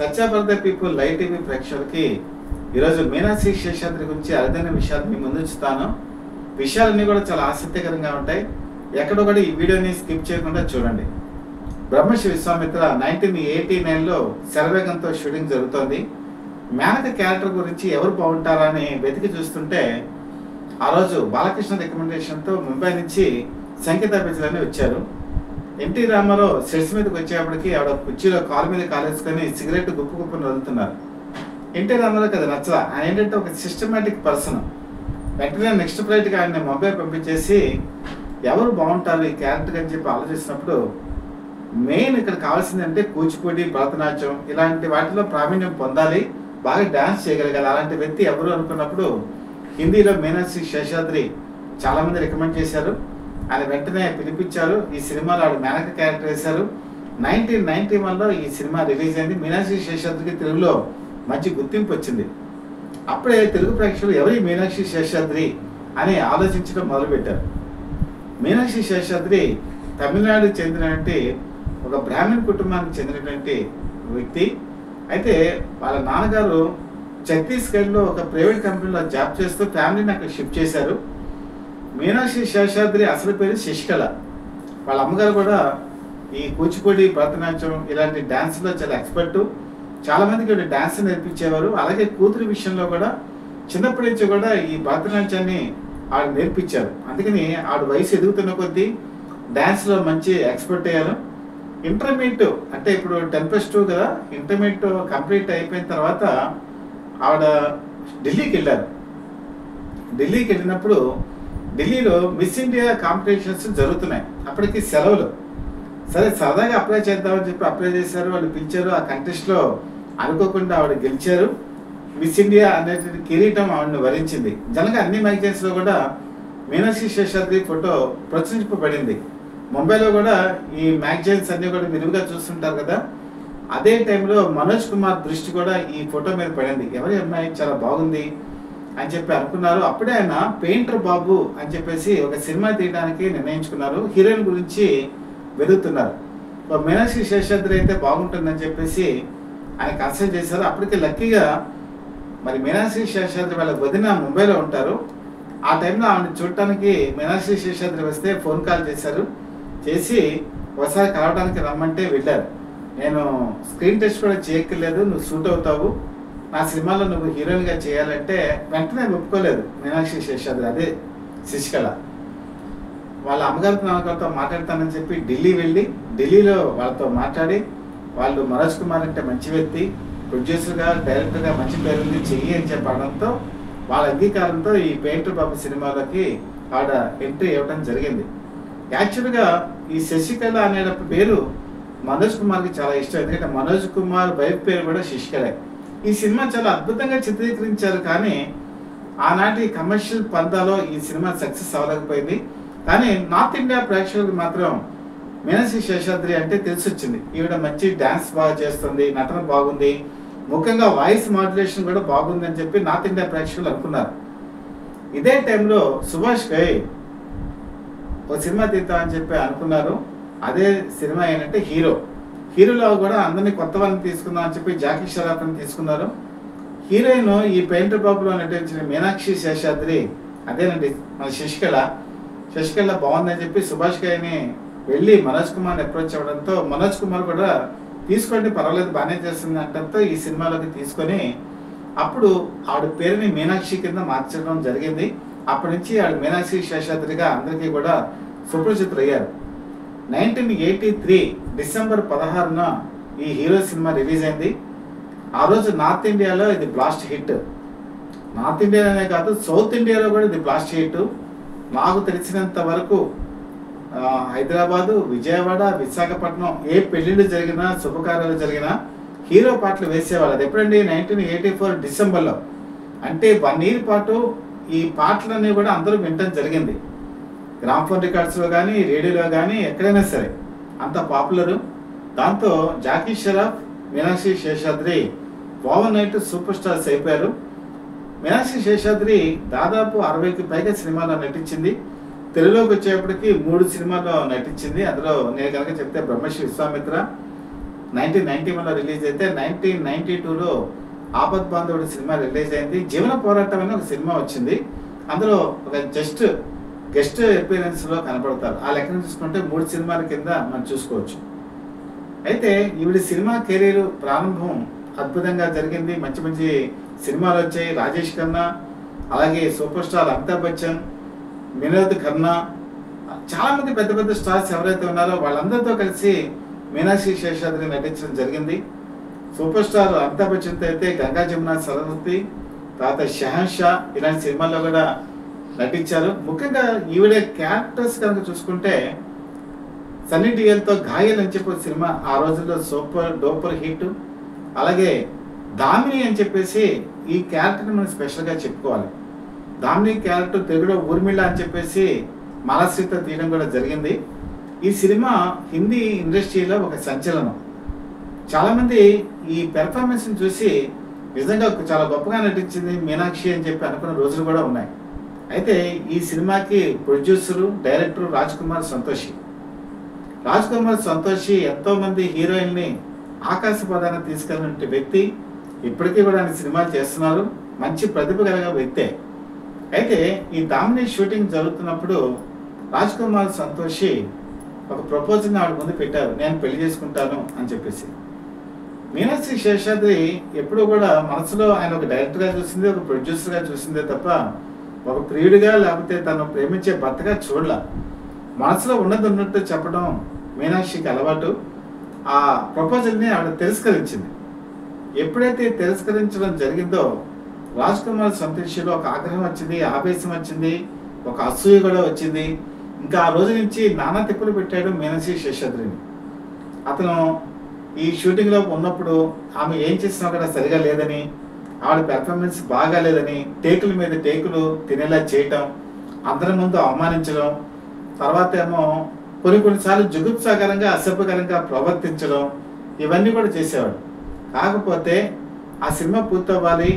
Satya for the people live TV ప్రేక్షకులకి ఈరోజు మీనాక్షి శేషాద్రి గురించి అరుదైన విషయాలు మీ ముందు ఉంచుతాను. విషయాలన్నీ కూడా చాలా ఆసక్తికరంగా ఉంటాయి. ఎక్కడో కూడా ఈ వీడియోని స్కిప్ చేయకుండా చూడండి. బ్రహ్మశ్రీ విశ్వామిత్ర 1989లో శరవేగంతో షూటింగ్ జరుగుతోంది. మేనక క్యారెక్టర్ గురించి ఎవరు బాగుంటారా అని వెతికి చూస్తుంటే ఆ రోజు బాలకృష్ణ రికమెండేషన్తో ముంబై నుంచి సంగీత బిజ్లని వచ్చారు. ఎన్టీ రామారావు సెట్స్ మీదకి వచ్చేప్పటికి ఆవిడ కుర్చీలో కాలు మీద కాలేసుకొని సిగరెట్ గుప్పు గుప్పుని వదులుతున్నారు. ఎన్టీ రామారావుకి అది నచ్చలా. ఆయన ఏంటంటే ఒక సిస్టమేటిక్ పర్సన్. వెంటనే నెక్స్ట్ ఫ్లైట్కి ఆయన ముంబై పంపించేసి ఎవరు బాగుంటారు ఈ క్యారెక్టర్ అని చెప్పి ఆలోచిస్తున్నప్పుడు మెయిన్ ఇక్కడ కావాల్సిందంటే కూచిపూడి, భరతనాట్యం ఇలాంటి వాటిలో ప్రావీణ్యం పొందాలి, బాగా డ్యాన్స్ చేయగలగాలి. అలాంటి వ్యక్తి ఎవరు అనుకున్నప్పుడు హిందీలో మీనాక్షి శేషాద్రి చాలామంది రికమెండ్ చేశారు. ఆయన వెంటనే పిలిపించారు. ఈ సినిమాలో ఆవిడ మేనక క్యారెక్టర్ వేశారు. 1991లో ఈ సినిమా రిలీజ్ అయింది. మీనాక్షి శేషాద్రికి తెలుగులో మంచి గుర్తింపు వచ్చింది. అప్పుడే తెలుగు ప్రేక్షకులు ఎవరి మీనాక్షి శేషాద్రి అని ఆలోచించడం మొదలుపెట్టారు. మీనాక్షి శేషాద్రి తమిళనాడుకి చెందినటువంటి ఒక బ్రాహ్మణ్ కుటుంబానికి చెందినటువంటి వ్యక్తి. అయితే వాళ్ళ నాన్నగారు ఛత్తీస్గఢ్లో ఒక ప్రైవేట్ కంపెనీలో జాబ్ చేస్తూ ఫ్యామిలీని అక్కడ షిఫ్ట్ చేశారు. మీనాక్షి శేషాద్రి అసలు పేరు శశికళ. వాళ్ళ అమ్మగారు కూడా ఈ కూచిపూడి, భరతనాట్యం ఇలాంటి డ్యాన్స్లో చాలా ఎక్స్పర్టు. చాలామందికి డ్యాన్స్ నేర్పించేవారు. అలాగే కూతురి విషయంలో కూడా చిన్నప్పటి నుంచి కూడా ఈ భరతనాట్యాన్ని ఆవిడ నేర్పించారు. అందుకని ఆవిడ వయసు ఎదుగుతున్న కొద్దీ డ్యాన్స్లో మంచి ఎక్స్పర్ట్ అయ్యారు. ఇంటర్మీడియట్ అంటే ఇప్పుడు 10+2 కదా, ఇంటర్మీడియట్ కంప్లీట్ అయిపోయిన తర్వాత ఆవిడ ఢిల్లీకి వెళ్ళారు. ఢిల్లీకి వెళ్ళినప్పుడు ఢిల్లీలో మిస్ ఇండియా కాంపిటీషన్స్ జరుగుతున్నాయి. అప్పటికి సెలవులు. సరే సరదాగా అప్లై చేద్దామని చెప్పి అప్లై చేశారు. వాళ్ళు పిలిచారు. ఆ కంటెస్ట్లో అనుకోకుండా ఆవిడ గెలిచారు. మిస్ ఇండియా అనేటువంటి కిరీటం ఆవిడని వరించింది. జనగా అన్ని మ్యాగజైన్స్లో కూడా మీనాక్షి శేషాద్రి ఫోటో ప్రచురింపబడింది. ముంబైలో కూడా ఈ మ్యాగజైన్స్ అన్నీ కూడా విరివిగా చూస్తుంటారు కదా. అదే టైంలో మనోజ్ కుమార్ దృష్టి కూడా ఈ ఫోటో మీద పడింది. ఎవరి అమ్మాయి చాలా బాగుంది అని చెప్పి అనుకున్నారు. అప్పుడే ఆయన పెయింటర్ బాబు అని చెప్పేసి ఒక సినిమా తీయడానికి నిర్ణయించుకున్నారు. హీరోయిన్ గురించి వెతుకుతున్నారు. మీనాక్షి శేషాద్రి అయితే బాగుంటుందని చెప్పేసి ఆయన కన్సల్ట్ చేశారు. అప్పటికి లక్కీగా మరి మీనాక్షి శేషాద్రి వాళ్ళ వదిన ముంబైలో ఉంటారు. ఆ టైంలో ఆవిడ చూడటానికి మీనాక్షి శేషాద్రి వస్తే ఫోన్ కాల్ చేశారు. చేసి ఒకసారి కలవడానికి రమ్మంటే వెళ్ళారు. నేను స్క్రీన్ టెస్ట్ కూడా చేయక్కర్లేదు, నువ్వు సూట్ అవుతావు, నా సినిమాలో నువ్వు హీరోయిన్గా చేయాలంటే వెంటనే ఒప్పుకోలేదు మీనాక్షి శేషాద్రి. అదే శశికళ. వాళ్ళ అమ్మగారితో నాన్నగారితో మాట్లాడతానని చెప్పి ఢిల్లీ వెళ్ళి ఢిల్లీలో వాళ్ళతో మాట్లాడి వాళ్ళు మనోజ్ కుమార్ అంటే మంచి వ్యక్తి, ప్రొడ్యూసర్గా, డైరెక్టర్గా మంచి పేరుంది, చెయ్యి అని చెప్పడంతో వాళ్ళ అంగీకారంతో ఈ పెయింటర్ బాబు సినిమాలోకి ఆవిడ ఎంట్రీ ఇవ్వడం జరిగింది. యాక్చువల్గా ఈ శశికళ అనే పేరు మనోజ్ కుమార్కి చాలా ఇష్టం. ఎందుకంటే మనోజ్ కుమార్ వైఫ్ పేరు కూడా శశికళే. ఈ సినిమా చాలా అద్భుతంగా చిత్రీకరించారు. కానీ ఆనాటి కమర్షియల్ పందాలో ఈ సినిమా సక్సెస్ అవ్వలేకపోయింది. కానీ నార్త్ ఇండియా ప్రేక్షకులకు మాత్రం మీనాక్షి శేషాద్రి అంటే తెలిసి వచ్చింది. ఈవిడ మంచి డ్యాన్స్ బాగా చేస్తుంది, నటన బాగుంది, ముఖ్యంగా వాయిస్ మాడ్యులేషన్ కూడా బాగుంది అని చెప్పి నార్త్ ఇండియా ప్రేక్షకులు అనుకున్నారు. ఇదే టైంలో సుభాష్ ఘై ఒక సినిమా తీద్దామని చెప్పి అనుకున్నారు. అదే సినిమా ఏంటంటే హీరోలో కూడా అందరినీ కొత్త వాళ్ళని తీసుకుందాం అని చెప్పి జాకీ షరాఫ్ని తీసుకున్నారు. హీరోయిన్ ఈ పెయింటర్ బాబులో నటించిన మీనాక్షి శేషాద్రి అదేనండి మన శశికళ బాగుందని చెప్పి సుభాష్ ఘైని వెళ్ళి మనోజ్ కుమార్ని అప్రోచ్ అవ్వడంతో మనోజ్ కుమార్ కూడా తీసుకోండి పర్వాలేదు బాగానే చేస్తుంది అంటంతో ఈ సినిమాలోకి తీసుకొని అప్పుడు ఆవిడ పేరుని మీనాక్షి కింద మార్చడం జరిగింది. అప్పటి నుంచి ఆవిడ మీనాక్షి శేషాద్రిగా అందరికీ కూడా సుప్రసిద్ధులయ్యారు. 1983 డిసెంబర్ 16న ఈ హీరో సినిమా రిలీజ్ అయింది. ఆ రోజు నార్త్ ఇండియాలో ఇది బ్లాస్ట్ హిట్. నార్త్ ఇండియాలోనే కాదు సౌత్ ఇండియాలో కూడా ఇది బ్లాస్ట్ హిట్. నాకు తెలిసినంత వరకు హైదరాబాదు, విజయవాడ, విశాఖపట్నం ఏ పెళ్లిళ్ళు జరిగినా, శుభకార్యాలు జరిగినా హీరో పాటలు వేసేవాళ్ళు. అది ఎప్పుడండి 1984 డిసెంబర్లో. అంటే 1 year పాటు ఈ పాటలన్నీ కూడా అందరూ వినటం జరిగింది. గ్రామ్ఫోన్ రికార్డ్స్లో కానీ, రేడియోలో కానీ ఎక్కడైనా సరే అంత పాపులరు. దాంతో Jackie Shroff, Meenakshi Seshadri overnight superstars అయిపోయారు. మీనాక్షి శేషాద్రి దాదాపు 60కి పైగా సినిమాలో నటించింది. తెలుగులోకి వచ్చేప్పటికి 3 సినిమాల్లో నటించింది. అందులో నేను కనుక చెప్తే బ్రహ్మశ్రీ విశ్వామిత్ర, 1991లో రిలీజ్ అయితే 1992లో ఆపద్ బాంధవుడు సినిమా రిలీజ్ అయింది. జీవన పోరాటం అని ఒక సినిమా వచ్చింది. అందులో ఒక గెస్ట్ అపీరెన్స్లో కనపడతారు. ఆ లెక్కన చూసుకుంటే 3 సినిమాల కింద మనం చూసుకోవచ్చు. అయితే ఈవిడ సినిమా కెరీర్ ప్రారంభం అద్భుతంగా జరిగింది. మంచి మంచి సినిమాలు వచ్చాయి. రాజేష్ ఖన్నా, అలాగే సూపర్ స్టార్ అమితాబ్ బచ్చన్, వినోద్ ఖన్నా, చాలా మంది పెద్ద పెద్ద స్టార్స్ ఎవరైతే ఉన్నారో వాళ్ళందరితో కలిసి మీనాక్షి శేషాద్రి నటించడం జరిగింది. సూపర్ స్టార్ అమితాబ్ బచ్చన్తో అయితే గంగా జమున సరస్వతి, తర్వాత షహన్షా ఇలాంటి సినిమాల్లో కూడా నటించారు. ముఖ్యంగా ఈవిడ క్యారెక్టర్స్ కనుక చూసుకుంటే సన్నీ డియోల్తో ఘాయల్ అని చెప్పి సినిమా ఆ రోజుల్లో సూపర్ డూపర్ హిట్. అలాగే దామిని అని చెప్పేసి ఈ క్యారెక్టర్ని మనం స్పెషల్గా చెప్పుకోవాలి. దామిని క్యారెక్టర్ తెలుగులో ఊర్మిళ అని చెప్పేసి మాలశ్రీతో తీయడం కూడా జరిగింది. ఈ సినిమా హిందీ ఇండస్ట్రీలో ఒక సంచలనం. చాలామంది ఈ పెర్ఫార్మెన్స్ని చూసి నిజంగా చాలా గొప్పగా నటించింది మీనాక్షి అని చెప్పి అనుకున్న రోజులు కూడా ఉన్నాయి. అయితే ఈ సినిమాకి ప్రొడ్యూసరు, డైరెక్టర్ రాజ్ కుమార్ సంతోషి ఎంతోమంది హీరోయిన్ని ఆకాశపదాన తీసుకెళ్ళిన వ్యక్తి. ఇప్పటికీ కూడా ఆయన సినిమాలు చేస్తున్నారు. మంచి ప్రతిభ కలిగిన వ్యక్తే. అయితే ఈ దామిని షూటింగ్ జరుగుతున్నప్పుడు రాజ్ కుమార్ సంతోషి ఒక ప్రపోజల్ని ఆవిడ ముందు పెట్టారు, నేను పెళ్లి చేసుకుంటాను అని చెప్పేసి. మీనాక్షి శేషాద్రి ఎప్పుడూ కూడా మనసులో ఆయన ఒక డైరెక్టర్గా చూసింది, ఒక ప్రొడ్యూసర్గా చూసిందే తప్ప ఒక ప్రియుడిగా లేకపోతే తను ప్రేమించే భర్తగా చూడలా. మనసులో ఉన్నది ఉన్నట్టు చెప్పడం మీనాక్షికి అలవాటు. ఆ ప్రపోజల్ని ఆవిడ తిరస్కరించింది. ఎప్పుడైతే తిరస్కరించడం జరిగిందో రాజ్ కుమార్ సంతోషిలో ఒక ఆగ్రహం వచ్చింది, ఆవేశం వచ్చింది, ఒక అసూయ కూడా వచ్చింది. ఇంకా ఆ రోజు నుంచి నానా తిప్పులు పెట్టాడు మీనాక్షి శేషాద్రిని. అతను ఈ షూటింగ్లో ఉన్నప్పుడు ఆమె ఏం చేసినా కూడా సరిగా లేదని, ఆవిడ పెర్ఫార్మెన్స్ బాగాలేదని టేకుల మీద టేకులు తినేలా చేయటం, అందరి ముందు అవమానించడం, తర్వాత ఏమో కొన్నిసార్లు జుగుప్సాకరంగా అసభ్యకరంగా ప్రవర్తించడం, ఇవన్నీ కూడా చేసేవాడు. కాకపోతే ఆ సినిమా పూర్తవ్వాలి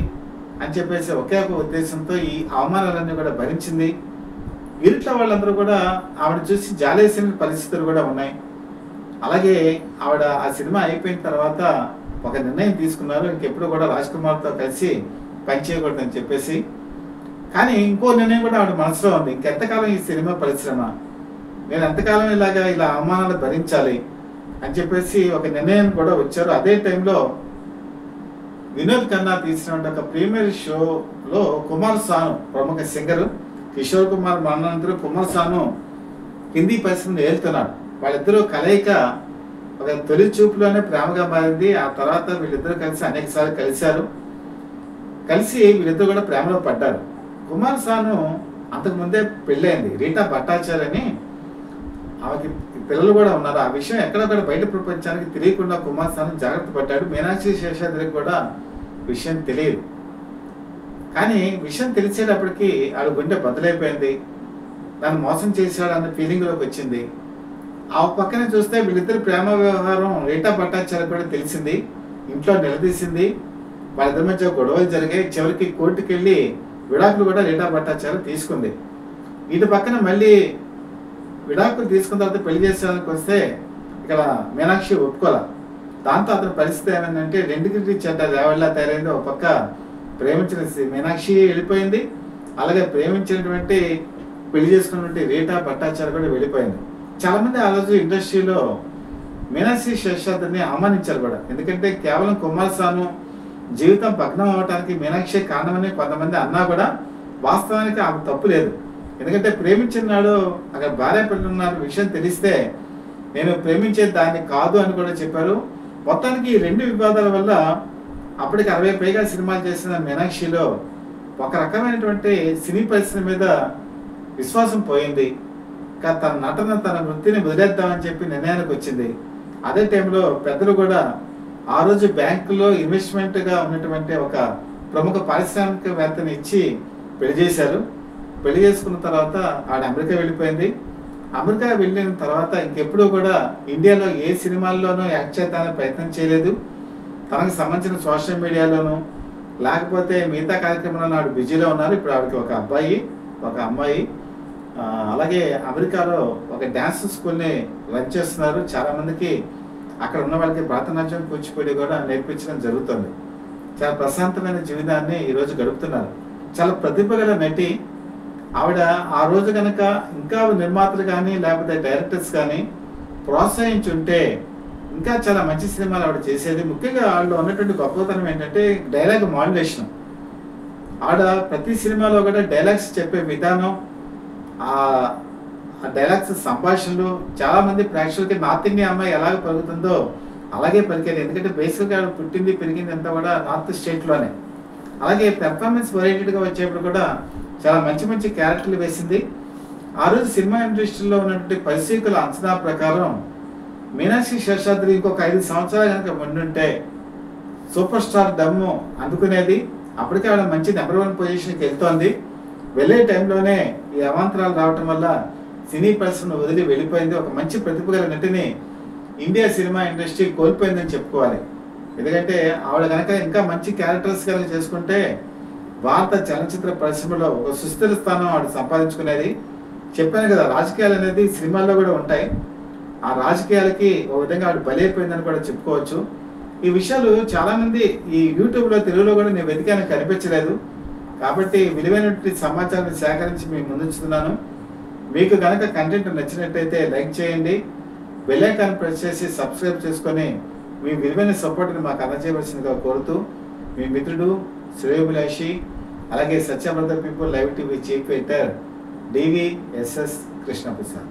అని చెప్పేసి ఒకే ఒక ఉద్దేశంతో ఈ అవమానాలన్నీ కూడా భరించింది. ఇంట్లో వాళ్ళందరూ కూడా ఆవిడ చూసి జాలేసిన పరిస్థితులు కూడా ఉన్నాయి. అలాగే ఆవిడ ఆ సినిమా అయిపోయిన తర్వాత ఒక నిర్ణయం తీసుకున్నారు, ఇంకెప్పుడు కూడా రాజ్ కుమార్తో కలిసి పనిచేయకూడదని చెప్పేసి. కానీ ఇంకో నిర్ణయం కూడా ఆవిడ మనసులో ఉంది, ఇంకెంతకాలం ఈ సినిమా పరిశ్రమ, నేను ఎంతకాలం ఇలా అవమానాలు భరించాలి అని చెప్పేసి ఒక నిర్ణయం కూడా వచ్చారు. అదే టైంలో వినోద్ ఖన్నా తీసిన ఒక ప్రీమియర్ షోలో కుమార్ సాను, ప్రముఖ సింగరు, కిషోర్ కుమార్ మరణానంతరం కుమార్ సాను హిందీ పరిశ్రమను ఏలుతున్నాడు. వాళ్ళిద్దరూ కలయిక ఒక తొలి చూపులోనే ప్రేమగా మారింది. ఆ తర్వాత వీళ్ళిద్దరూ కలిసి అనేక సార్లు కలిసి వీళ్ళిద్దరు కూడా ప్రేమలో పడ్డారు. కుమార్ సాను అంతకుముందే పెళ్ళైంది, రీటా భట్టాచార్య అని, ఆమెకి పిల్లలు కూడా ఉన్నారు. ఆ విషయం ఎక్కడొక్కడ బయట ప్రపంచానికి తెలియకుండా కుమార్ సాను జాగ్రత్త పడ్డాడు. మీనాక్షి శేషాద్రికి కూడా విషయం తెలియదు. కానీ విషయం తెలిసేటప్పటికి ఆవిడ గుండె బదులైపోయింది, నన్ను మోసం చేశాడు అన్న ఫీలింగ్లోకి వచ్చింది. ఆ పక్కనే చూస్తే వీళ్ళిద్దరు ప్రేమ వ్యవహారం రీటా భట్టాచార్య కూడా తెలిసింది, ఇంట్లో నిలదీసింది, వాళ్ళిద్దరి మధ్య గొడవలు జరిగాయి. చివరికి కోర్టుకు వెళ్ళి విడాకులు కూడా రీటా భట్టాచార్య తీసుకుంది. ఇటు పక్కన మళ్ళీ విడాకులు తీసుకున్న తర్వాత పెళ్లి చేసేదానికి వస్తే ఇక్కడ మీనాక్షి ఒప్పుకోలే. దాంతో అతని పరిస్థితి ఏమైందంటే రెండుకి చెడ్డ రేవళ్ళ తయారైంది. ఒక పక్క ప్రేమించిన మీనాక్షి వెళ్ళిపోయింది, అలాగే ప్రేమించినటువంటి పెళ్లి చేసుకున్నటువంటి రీటా భట్టాచార్య కూడా వెళ్ళిపోయింది. చాలామంది ఆ రోజు ఇండస్ట్రీలో మీనాక్షి శేషాద్రిని అవమానించారు కూడా. ఎందుకంటే కేవలం కుమార్ సాను జీవితం భగ్నం అవ్వటానికి మీనాక్షి కారణమని కొంతమంది అన్నా కూడా వాస్తవానికి ఆమె తప్పు లేదు. ఎందుకంటే ప్రేమించినాడు, అక్కడ భార్య పిల్లలు ఉన్నారు విషయం తెలిస్తే నేను ప్రేమించే దాన్ని కాదు అని కూడా చెప్పారు. మొత్తానికి ఈ రెండు వివాదాల వల్ల అప్పటికి 60 పైగా సినిమాలు చేసిన మీనాక్షిలో ఒక రకమైనటువంటి సినీ పరిశ్రమ మీద విశ్వాసం పోయింది. తన నటన, తన వృత్తిని వదిలేద్దామని చెప్పి నిర్ణయానికి వచ్చింది. అదే టైంలో పెద్దలు కూడా ఆ రోజు బ్యాంకులో ఇన్వెస్ట్మెంట్గా ఉన్నటువంటి ఒక ప్రముఖ పారిశ్రామికవేత్తని ఇచ్చి పెళ్లి చేశారు. పెళ్లి చేసుకున్న తర్వాత ఆవిడ అమెరికా వెళ్ళిపోయింది. అమెరికా వెళ్ళిన తర్వాత ఇంకెప్పుడూ కూడా ఇండియాలో ఏ సినిమాల్లోనూ యాక్ట్ చేద్దామని ప్రయత్నం చేయలేదు. తనకు సంబంధించిన సోషల్ మీడియాలోనూ లేకపోతే మిగతా కార్యక్రమంలో ఆవిడ బిజీలో ఉన్నారు. ఇప్పుడు ఆవిడకి ఒక అబ్బాయి, ఒక అమ్మాయి, అలాగే అమెరికాలో ఒక డ్యాన్స్ స్కూల్ని రన్ చేస్తున్నారు. చాలామందికి అక్కడ ఉన్న వాళ్ళకి భరతనాట్యం కూచిపూడి కూడా నేర్పించడం జరుగుతుంది. చాలా ప్రశాంతమైన జీవితాన్ని ఈరోజు గడుపుతున్నారు. చాలా ప్రతిభ గల నటి ఆవిడ. ఆ రోజు కనుక ఇంకా నిర్మాతలు కానీ లేకపోతే డైరెక్టర్స్ కానీ ప్రోత్సహించుంటే ఇంకా చాలా మంచి సినిమాలు ఆవిడ చేసేది. ముఖ్యంగా వాళ్ళు ఉన్నటువంటి గొప్పతనం ఏంటంటే డైలాగ్ మాడ్యులేషన్. ఆవిడ ప్రతి సినిమాలో కూడా డైలాగ్స్ చెప్పే విధానం, ఆ డైలాగ్స్ సంభాషణలు చాలా మంది ప్రేక్షకులకి నార్త్ ఇండియా అమ్మాయి ఎలాగ పలుకుతుందో అలాగే పలికేది. ఎందుకంటే బేసిక్గా ఆవిడ పుట్టింది పెరిగింది అంతా కూడా నార్త్ స్టేట్లోనే. అలాగే పెర్ఫార్మెన్స్ ఓరియంటెడ్గా వచ్చేప్పుడు కూడా చాలా మంచి మంచి క్యారెక్టర్లు వేసింది. ఆ రోజు సినిమా ఇండస్ట్రీలో ఉన్నటువంటి పరిస్థితుల అంచనా ప్రకారం మీనాక్షి శేషాద్రి ఇంకొక 5 సంవత్సరాలు కనుక ఉండుంటే సూపర్ స్టార్ దమ్ము అందుకునేది. అప్పటికే ఆవిడ మంచి నెంబర్ 1 పొజిషన్కి వెళ్తోంది. వెళ్ళే టైంలోనే ఈ అవాంతరాలు రావటం వల్ల సినీ పరిశ్రమను వదిలి వెళ్ళిపోయింది. ఒక మంచి ప్రతిభ గల నటిని ఇండియా సినిమా ఇండస్ట్రీ కోల్పోయిందని చెప్పుకోవాలి. ఎందుకంటే ఆవిడ కనుక ఇంకా మంచి క్యారెక్టర్స్ కనుక చేసుకుంటే భారత చలనచిత్ర పరిశ్రమలో ఒక సుస్థిర స్థానం ఆవిడ సంపాదించుకునేది. చెప్పాను కదా, రాజకీయాలు అనేది సినిమాల్లో కూడా ఉంటాయి. ఆ రాజకీయాలకి ఒక విధంగా ఆవిడ బలైపోయిందని కూడా చెప్పుకోవచ్చు. ఈ విషయాలు చాలామంది ఈ యూట్యూబ్లో తెలుగులో కూడా నేను వెతికాను, కనిపించలేదు. కాబట్టి విలువైనటువంటి సమాచారాన్ని సేకరించి మీకు ముందుంచుతున్నాను. మీకు కనుక కంటెంట్ నచ్చినట్టయితే లైక్ చేయండి, బెల్ ఐకాన్ ప్రెస్ చేసి సబ్స్క్రైబ్ చేసుకొని మీ విలువైన సపోర్ట్ని మాకు అందజేయవలసిందిగా కోరుతూ మీ మిత్రుడు శ్రేయోభిలాషి, అలాగే Satya brother people live TV chief editor DVSS Krishnaprasad.